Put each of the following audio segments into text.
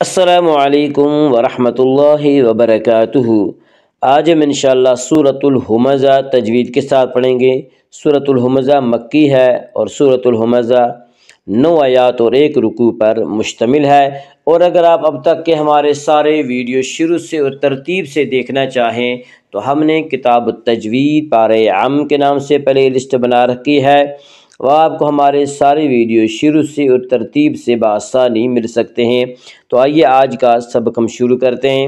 السلام علیکم ورحمۃ اللہ وبرکاتہ۔ آج ہم انشاءاللہ سورۃ الہمزہ تجوید کے ساتھ پڑھیں گے۔ سورۃ الہمزہ مکی ہے اور سورۃ الہمزہ 9 آیات اور 1 رکوع پر مشتمل ہے۔ اور اگر آپ اب تک کے ہمارے سارے ویڈیو شروع سے اور ترتیب سے دیکھنا چاہیں تو ہم نے کتاب التجوید پارہ عام کے نام سے پلے لسٹ بنا رکھی ہے، وہ آپ کو ہمارے سارے ویڈیو شروع سے اور ترتیب سے بآسانی مل سکتے ہیں۔ تو آئیے آج کا سبق ہم شروع کرتے ہیں۔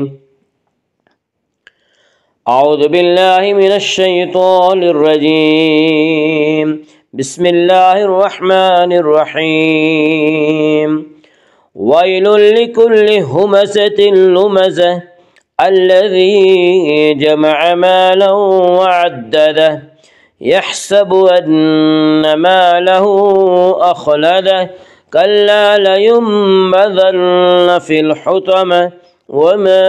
اعوذ باللہ من الشیطان الرجیم، بسم اللہ الرحمن الرحیم۔ ویل لکل ہمزۃ لمزہ الذی جمع مالا وعددہ يحسب أن ماله أخلده كلا لينبذن في الحطمة وما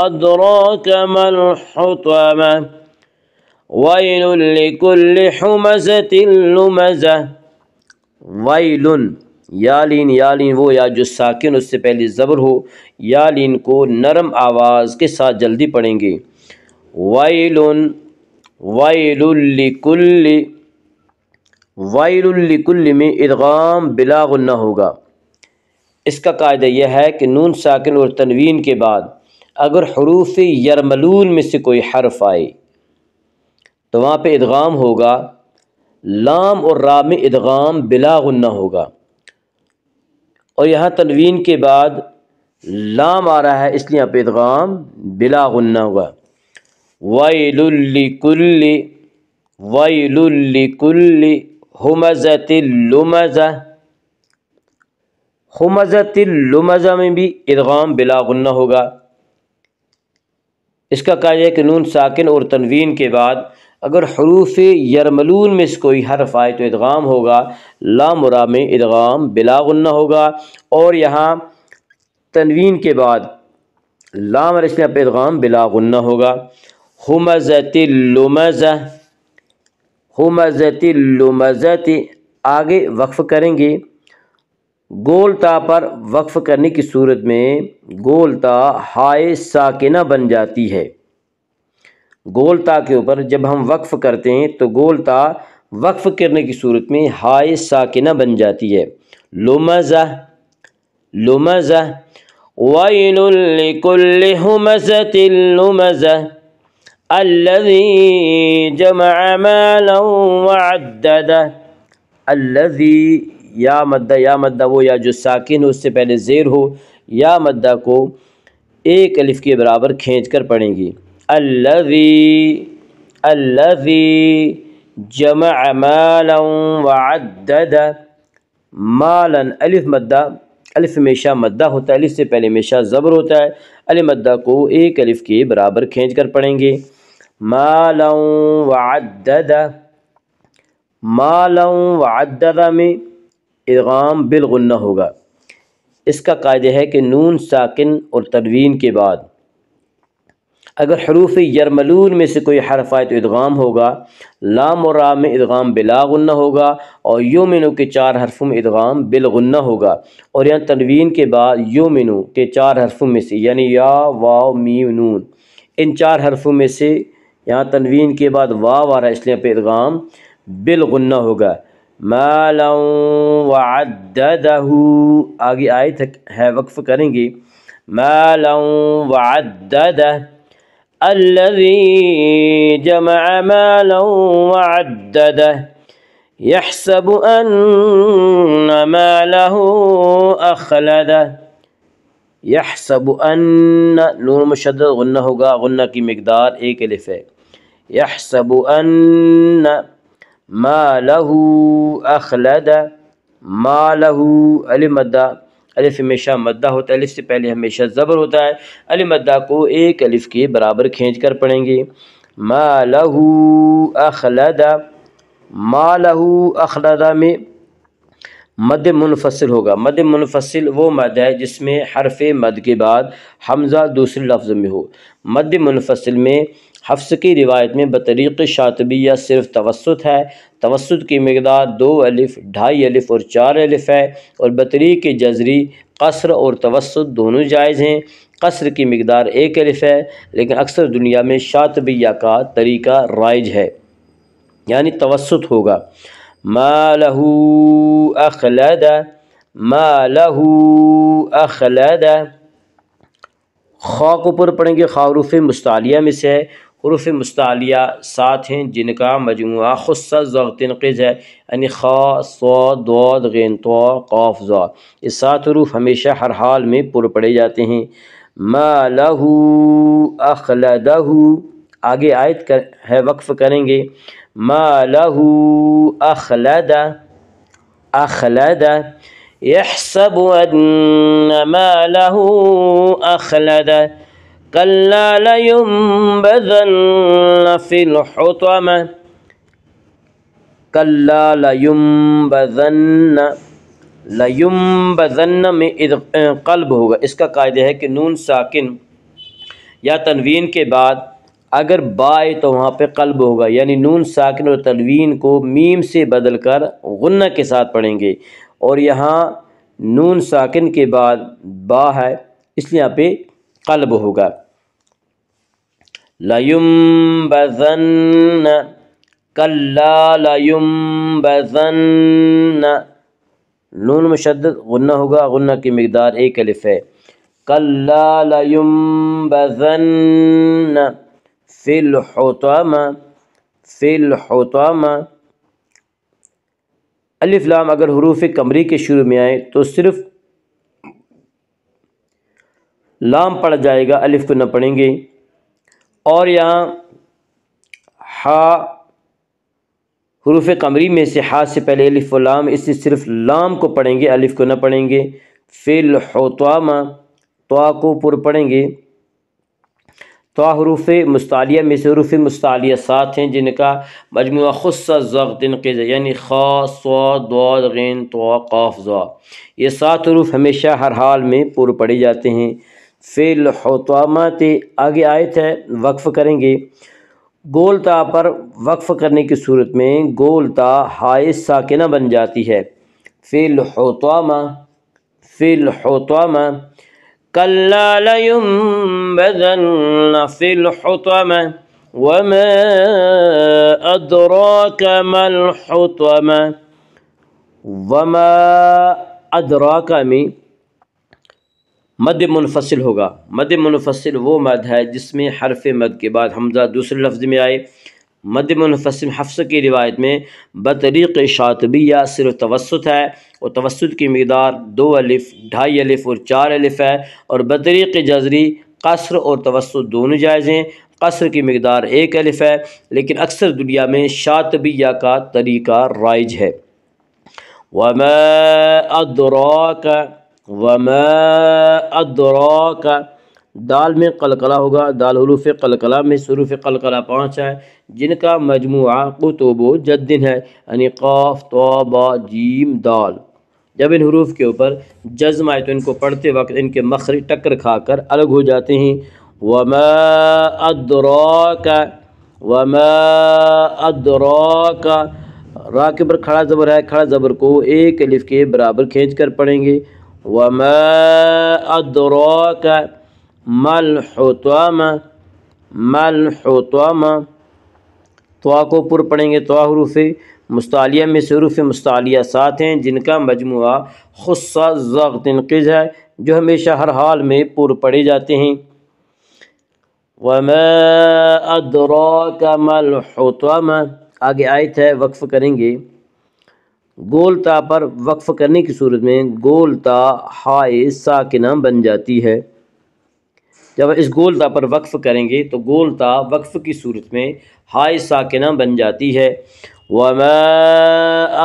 أدراك ما الحطمة ويل لكل همزة لمزة۔ ويل یالین وہ یا جو ساکن اس سے پہلے زبر ہو، یالین کو نرم آواز کے ساتھ جلدی پڑھیں گے۔ ویل لکل میں ادغام بلا غنہ ہوگا۔ اس کا قاعدہ یہ ہے کہ نون ساکن اور تنوین کے بعد اگر حروف یرملون میں سے کوئی حرف آئے تو وہاں پہ ادغام ہوگا، لام اور را میں ادغام بلا غنہ ہوگا، اور یہاں تنوین کے بعد لام آ رہا ہے اس لیے یہاں پہ ادغام بلا غنہ ہوگا۔ ویل لکل ہمزۃ لمزہ، ہمزۃ لمزہ میں بھی ادغام بلا غنہ ہوگا۔ اس کا قاعدہ ہے کہ نون ساکن اور تنوین کے بعد اگر حروف یرملون میں سے کوئی حرف آئے تو ادغام ہوگا، لام و را میں ادغام بلا غنہ ہوگا، اور یہاں تنوین کے بعد لام اور اس میں ادغام بلا غنہ ہوگا۔ ہمزۃ لمزہ، ہمزۃ لمزہ، آگے وقف کریں گے۔ گول تا پر وقف کرنے کی صورت میں گول تا ہائے ساکنہ بن جاتی ہے۔ گول تا کے اوپر جب ہم وقف کرتے ہیں تو گول تا وقف کرنے کی صورت میں ہائے ساکنہ بن جاتی ہے۔ لمزہ لمزہ۔ ویل لکل ہمزۃ لمزہ الذی جمع مالا وعددہ۔ الذی یا مدہ وہ یا جو ساکن ہو اس سے پہلے زیر ہو، یا مدہ کو 1 الف کے برابر کھینچ کر پڑھیں گی۔ الذی جمع مالا وعددہ۔ مالا الف مدہ، الف ہمیشہ مدہ ہوتا ہے، الف سے پہلے ہمیشہ زبر ہوتا ہے، الف مدہ کو 1 الف کے برابر کھینچ کر پڑھیں گے۔ مالا وعددہ، مالا وعددہ میں ادغام بالغنہ ہوگا۔ اس کا قاعدہ ہے کہ نون ساکن اور تنوین کے بعد اگر حروف یرملون میں سے کوئی حرف آئے تو ادغام ہوگا، لام و را میں ادغام بلا غنہ ہوگا، اور یومنو کے 4 حرفوں میں ادغام بالغنہ ہوگا۔ اور یہاں تنوین کے بعد یومنو کے 4 حرفوں میں سے یعنی یا واو میم نون، ان 4 حرفوں میں سے یہاں تنوین کے بعد واو آ رہا ہے اس لیے پہ ادغام بالغنہ ہوگا۔ مالا وعددہ، آگے آیت ہے وقف کریں گے۔ مالا وعددہ الذی جمع مالا وعددہ يحسب ان ماله اخلدہ۔ یحسب ان، نون مشدد غنہ ہوگا، غنہ کی مقدار 1 الف ہے۔ یحسب ان مالہ اخلدہ، مالہ الف مدہ، الف ہمیشہ مدہ ہوتا ہے، الف سے پہلے ہمیشہ زبر ہوتا ہے، الف مدہ کو 1 الف کے برابر کھینچ کر پڑھیں گے۔ مالہ اخلدہ، مالہ اخلدہ میں مد منفصل ہوگا۔ مد منفصل وہ مد ہے جس میں حرف مد کے بعد حمزہ دوسرے لفظ میں ہو۔ مد منفصل میں حفص کی روایت میں بطریق شاطبیہ صرف توسط ہے، توسط کی مقدار 2 الف، 2.5 الف اور 4 الف ہے، اور بطریق جزری قصر اور توسط دونوں جائز ہیں۔ قصر کی مقدار 1 الف ہے، لیکن اکثر دنیا میں شاطبیہ کا طریقہ رائج ہے، یعنی توسط ہوگا۔ ما لہ اخلد، ما لہ اخلد، خا کو پر پڑھیں گے، خا حروف مستعلیہ میں سے ہے۔ حروف مستعلیہ 7 ہیں جن کا مجموعہ خص ضغط نقض ہے، یعنی خا، صاد، ضاد، غین، طا، قاف، ظا۔ یہ 7 حروف ہمیشہ ہر حال میں پر پڑھے جاتے ہیں۔ ما لہ اخلدہ، آگے آیت ہے وقف کریں گے۔ ما لہ اخلدہ، اخلدہ، یحسب ان مالہ اخلدہ، کلا لینبذن فی الحطمہ، کلا لینبذن، لینبذن میں قلب ہوگا۔ اس کا قاعدہ ہے کہ نون ساکن یا تنوین کے بعد اگر با ہے تو وہاں پہ قلب ہوگا، یعنی نون ساکن اور تنوین کو میم سے بدل کر غنہ کے ساتھ پڑھیں گے، اور یہاں نون ساکن کے بعد با ہے اس لیے یہاں پہ قلب ہوگا۔ لَيُنبَذَنَّ، کَلَّا لَيُنبَذَنَّ، نون مشدد غنہ ہوگا، غنہ کی مقدار 1 الف ہے۔ کَلَّا لَيُنبَذَنَّ فِي الْحُطَمَةِ، فِي الْحُطَمَةِ، الف لام اگر حروف قمری کے شروع میں آئے تو صرف لام پڑ جائے گا، الف کو نہ پڑھیں گے، اور یہاں ہا حروف قمری میں سے ہا سے پہلے الف و لام، اس سے صرف لام کو پڑھیں گے، الف کو نہ پڑھیں گے۔ فی الحطامہ، طا کو پر پڑھیں گے۔ طا حروف مستعلیہ میں سے حروف مستعلیہ 7 ہیں جن کا مجموعہ خص ضغط نقض ہے، یعنی خا، صاد، ضاد، غین، طا، قاف، ظا۔ یہ 7 حروف ہمیشہ ہر حال میں پر پڑھے جاتے ہیں۔ فی الحطامۃ، آگے آیت ہے وقف کریں گے۔ گول تا پر وقف کرنے کی صورت میں گول تا ہائے ساکنہ بن جاتی ہے۔ فی الحطامہ، فی الحطامہ، کلا لینبذن فی الحطمہ، وما ادراک ما الحطمہ، وما ادراک میں مد منفصل ہوگا۔ مد منفصل وہ مد ہے جس میں حرف مد کے بعد حمزہ دوسرے لفظ میں آئے۔ مد منفصل حفص کی روایت میں بطریق شاطبیہ صرف توسط ہے، اور توسط کی مقدار 2 الف، 2.5 الف اور 4 الف ہے، اور بطریق جزری قصر اور توسط دونوں جائز ہیں۔ قصر کی مقدار 1 الف ہے، لیکن اکثر دنیا میں شاطبیہ کا طریقہ رائج ہے۔ وما ادراک، وما ادراک، دال میں قلقلہ ہوگا، دال حروف قلقلہ میں سے حروف قلقلہ 5 ہے جن کا مجموعہ قطب و جد ہے، یعنی قاف، طا، با، جیم، دال۔ جب ان حروف کے اوپر جزم آئے تو ان کو پڑھتے وقت ان کے مخرج ٹکر کھا کر الگ ہو جاتے ہیں۔ وما ادراک، وما ادراک، را کے اوپر کھڑا زبر ہے، کھڑا زبر کو 1 الف کے برابر کھینچ کر پڑھیں گے۔ وما ادراک ما الحطمہ، ما الحطمہ، طا کو پر پڑھیں گے۔ طا حروف مستعلیہ میں سے حروف مستعلیہ 7 ہیں جن کا مجموعہ خص ضغط نقض ہے جو ہمیشہ ہر حال میں پر پڑھے جاتے ہیں۔ وما ادراک ما الحطمہ، آگے آیت ہے وقف کریں گے۔ گول تا پر وقف کرنے کی صورت میں گول تا ہائے ساکنہ بن جاتی ہے۔ جب اس گول تا پر وقف کریں گے تو گول تا وقف کی صورت میں ہائے ساکنہ بن جاتی ہے۔ وما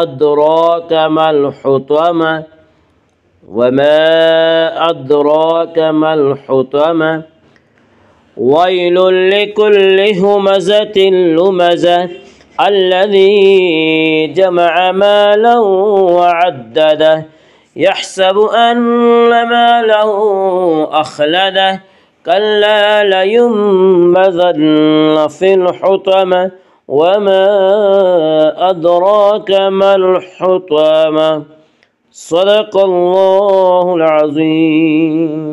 ادراک ما الحطمہ، وما ادراک ما الحطمہ، ویل لکل ہمزۃ لمزہ، الذی جمع مالا وعددہ، یحسب ان مالہ اخلدہ، کلا لینبذن فی الحطمہ، وما ادراک ما الحطمہ۔ صدق اللہ العظیم.